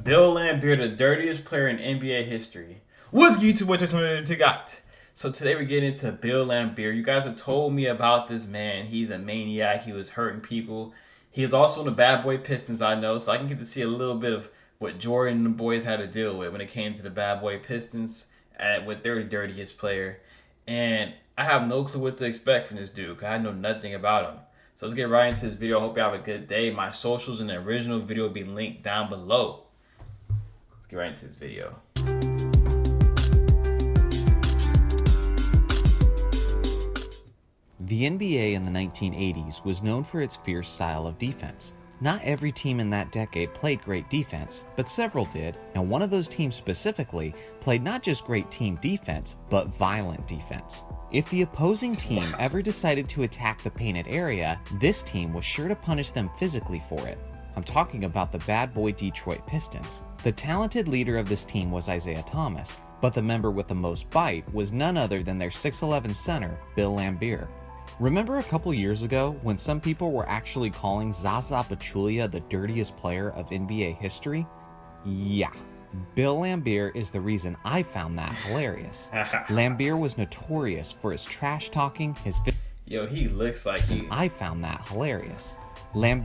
Bill Laimbeer, the dirtiest player in NBA history. What's YouTube? What's something to got? So today we're getting into Bill Laimbeer. You guys have told me about this man. He's a maniac. He was hurting people. He was also in the Bad Boy Pistons, I know, so I can get to see a little bit of what Jordan and the boys had to deal with when it came to the Bad Boy Pistons with their dirtiest player. And I have no clue what to expect from this dude because I know nothing about him. So let's get right into this video. I hope you have a good day. My socials and the original video will be linked down below. Let's get right into this video. The NBA in the 1980s was known for its fierce style of defense. Not every team in that decade played great defense, but several did, and one of those teams specifically played not just great team defense, but violent defense. If the opposing team ever decided to attack the painted area, this team was sure to punish them physically for it. I'm talking about the bad boy Detroit Pistons. The talented leader of this team was Isaiah Thomas, but the member with the most bite was none other than their 6'11 center, Bill Laimbeer. Remember a couple years ago when some people were actually calling Zaza Pachulia the dirtiest player of NBA history? Yeah, Bill Laimbeer is the reason I found that hilarious. Laimbeer was notorious for his trash talking, Yo, he looks like I found that hilarious.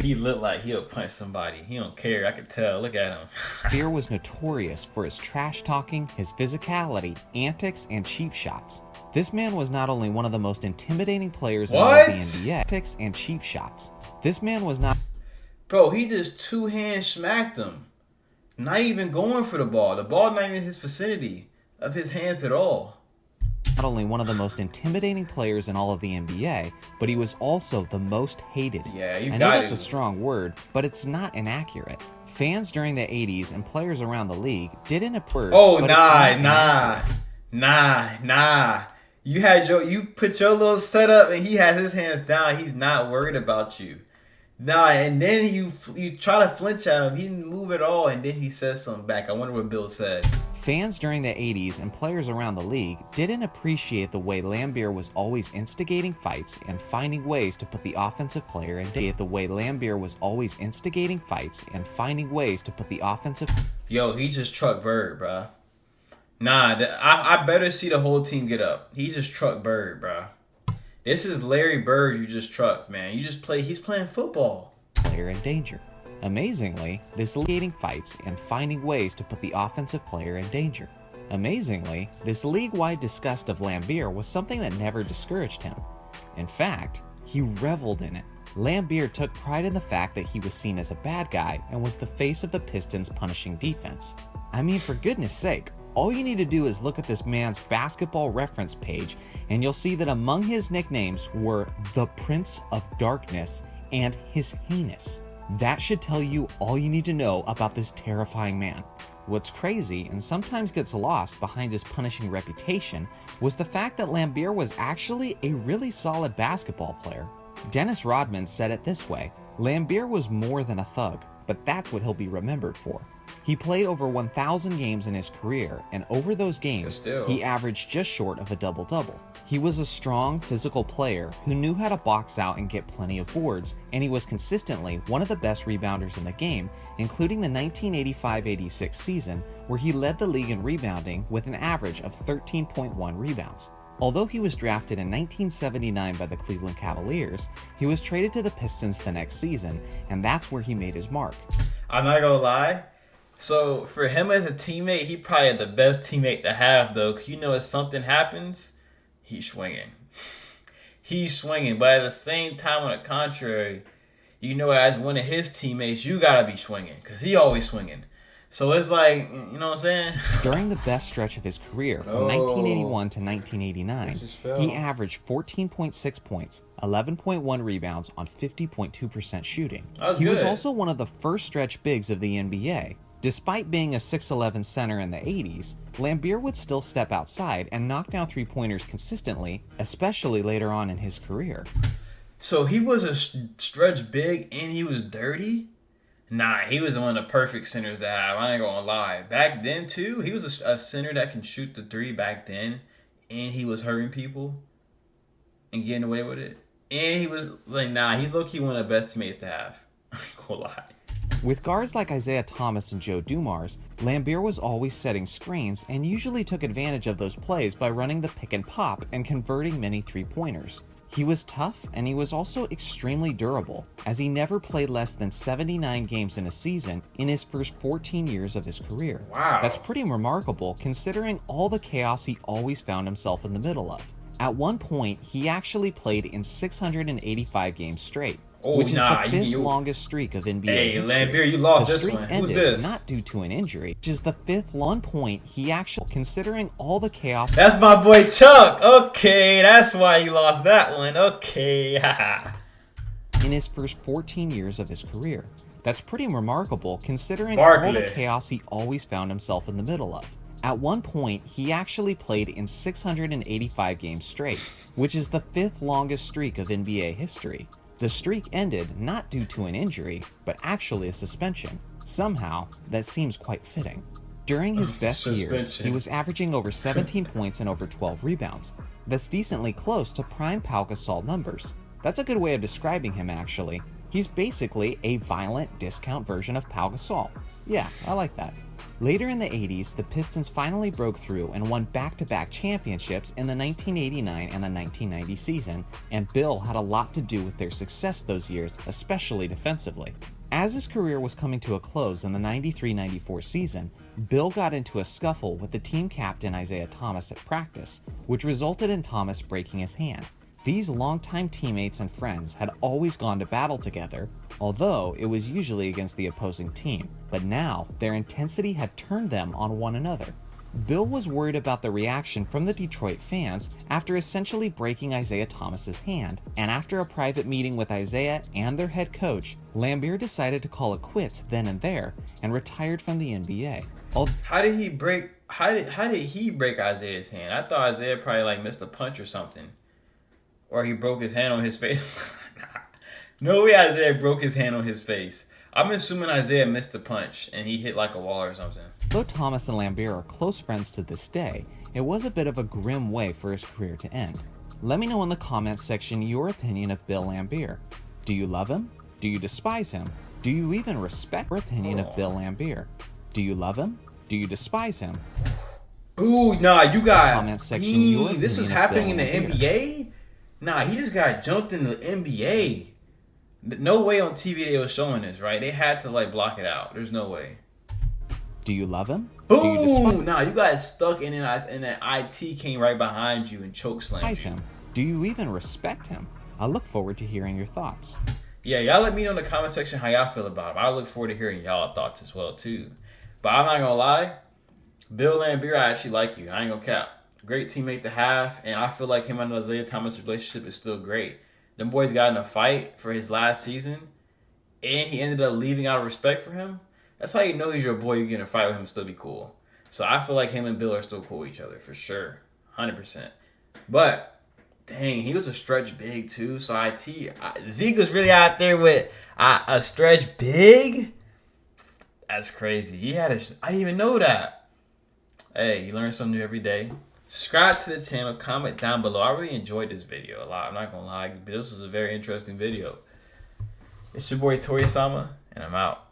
He looked like he'll punch somebody. He don't care. I could tell. Look at him. Laimbeer was notorious for his trash talking, his physicality, antics, and cheap shots. This man was not only one of the most intimidating players in all of the NBA, antics and cheap shots. This man was not. Bro, he just two-hand smacked him. Not even going for the ball. The ball not even in his vicinity of his hands at all. Not only one of the most intimidating players in all of the NBA, but he was also the most hated. Yeah, you I know that's a strong word, but it's not inaccurate. Fans during the 80s and players around the league didn't approve. Oh, nah. You put your little setup and he has his hands down. He's not worried about you. Nah, and then you try to flinch at him. He didn't move at all, and then he says something back. I wonder what Bill said. Fans during the 80s and players around the league didn't appreciate the way Laimbeer was always instigating fights and finding ways to put the offensive player in danger. Yo, he just truck Bird, bruh. Nah, I better see the whole team get up. He just truck Bird, bruh. This is Larry Bird you just trucked, man. He's playing football. Player in danger. Amazingly, this league fights and finding ways to put the offensive player in danger. Amazingly, this league-wide disgust of Laimbeer was something that never discouraged him. In fact, he reveled in it. Laimbeer took pride in the fact that he was seen as a bad guy and was the face of the Pistons' punishing defense. I mean, for goodness sake, all you need to do is look at this man's basketball reference page and you'll see that among his nicknames were the Prince of Darkness and his Heinous. That should tell you all you need to know about this terrifying man. What's crazy and sometimes gets lost behind his punishing reputation was the fact that Laimbeer was actually a really solid basketball player. Dennis Rodman said it this way: Laimbeer was more than a thug, but that's what he'll be remembered for. He played over 1,000 games in his career, and over those games, he averaged just short of a double-double. He was a strong, physical player who knew how to box out and get plenty of boards, and he was consistently one of the best rebounders in the game, including the 1985-86 season, where he led the league in rebounding with an average of 13.1 rebounds. Although he was drafted in 1979 by the Cleveland Cavaliers, he was traded to the Pistons the next season, and that's where he made his mark. I'm not gonna lie. So for him as a teammate, he probably the best teammate to have, though. Cause you know if something happens, he's swinging. He's swinging. But at the same time, on the contrary, you know as one of his teammates, you gotta be swinging because he always swinging. So it's like, you know what I'm saying? During the best stretch of his career, from 1981 to 1989, he averaged 14.6 points, 11.1 rebounds on 50.2% shooting. He was also one of the first stretch bigs of the NBA. Despite being a 6'11 center in the 80s, Laimbeer would still step outside and knock down three-pointers consistently, especially later on in his career. So he was a stretch big and he was dirty? Nah, he was one of the perfect centers to have. I ain't gonna lie. Back then, too, he was a center that can shoot the three back then, and he was hurting people and getting away with it. And he was like, nah, he's low-key one of the best teammates to have. I ain't gonna lie. With guards like Isaiah Thomas and Joe Dumars, Laimbeer was always setting screens and usually took advantage of those plays by running the pick and pop and converting many three-pointers. He was tough, and he was also extremely durable, as he never played less than 79 games in a season in his first 14 years of his career. Wow. That's pretty remarkable considering all the chaos he always found himself in the middle of. At one point, he actually played in 685 games straight, which is the fifth longest streak of NBA history. Hey, Laimbeer, you lost the this streak one. Ended Who's this? Not due to an injury, which is the fifth long point he actually, considering all the chaos. That's my boy Chuck. Okay, that's why he lost that one. Okay, haha. In his first 14 years of his career. That's pretty remarkable considering all the chaos he always found himself in the middle of. At one point, he actually played in 685 games straight, which is the fifth longest streak of NBA history. The streak ended not due to an injury, but actually a suspension. Somehow, that seems quite fitting. During his best years, he was averaging over 17 points and over 12 rebounds. That's decently close to prime Pau Gasol numbers. That's a good way of describing him, actually. He's basically a violent discount version of Pau Gasol. Yeah, I like that. Later in the 80s, the Pistons finally broke through and won back-to-back championships in the 1989 and the 1990 season, and Bill had a lot to do with their success those years, especially defensively. As his career was coming to a close in the 93-94 season, Bill got into a scuffle with the team captain Isaiah Thomas at practice, which resulted in Thomas breaking his hand. These longtime teammates and friends had always gone to battle together, although it was usually against the opposing team, but now their intensity had turned them on one another. Bill was worried about the reaction from the Detroit fans after essentially breaking Isaiah Thomas's hand, and after a private meeting with Isaiah and their head coach, Laimbeer decided to call it quits then and there and retired from the NBA. How did he break Isaiah's hand? I thought Isaiah probably missed a punch or something. Or he broke his hand on his face. No way Isaiah broke his hand on his face. I'm assuming Isaiah missed a punch and he hit a wall or something. Though Thomas and Laimbeer are close friends to this day, it was a bit of a grim way for his career to end. Let me know in the comments section your opinion of Bill Laimbeer. Do you love him? Do you despise him? Do you even respect your opinion of Bill Laimbeer? Do you love him? Do you despise him? Ooh, nah, you got... Comment section, this was happening in the NBA? Nah, he just got jumped in the NBA. No way on TV they were showing this, right? They had to block it out. There's no way. Do you love him? Boom! Nah, you got stuck in that IT came right behind you and chokeslammed you. Do you even respect him? I look forward to hearing your thoughts. Yeah, y'all let me know in the comment section how y'all feel about him. I look forward to hearing y'all thoughts as well too. But I'm not gonna lie, Bill Laimbeer, I actually like you. I ain't gonna cap. Great teammate to have, and I feel like him and Isaiah Thomas' relationship is still great. Them boys got in a fight for his last season, and he ended up leaving out of respect for him. That's how you know he's your boy. You get in a fight with him and still be cool. So I feel like him and Bill are still cool with each other for sure, 100%. But dang, he was a stretch big too. So Zeke was really out there with a stretch big. That's crazy. I didn't even know that. Hey, you learn something new every day. Subscribe to the channel, comment down below. I really enjoyed this video a lot. I'm not gonna lie, this was a very interesting video. It's your boy Tori Sama, and I'm out.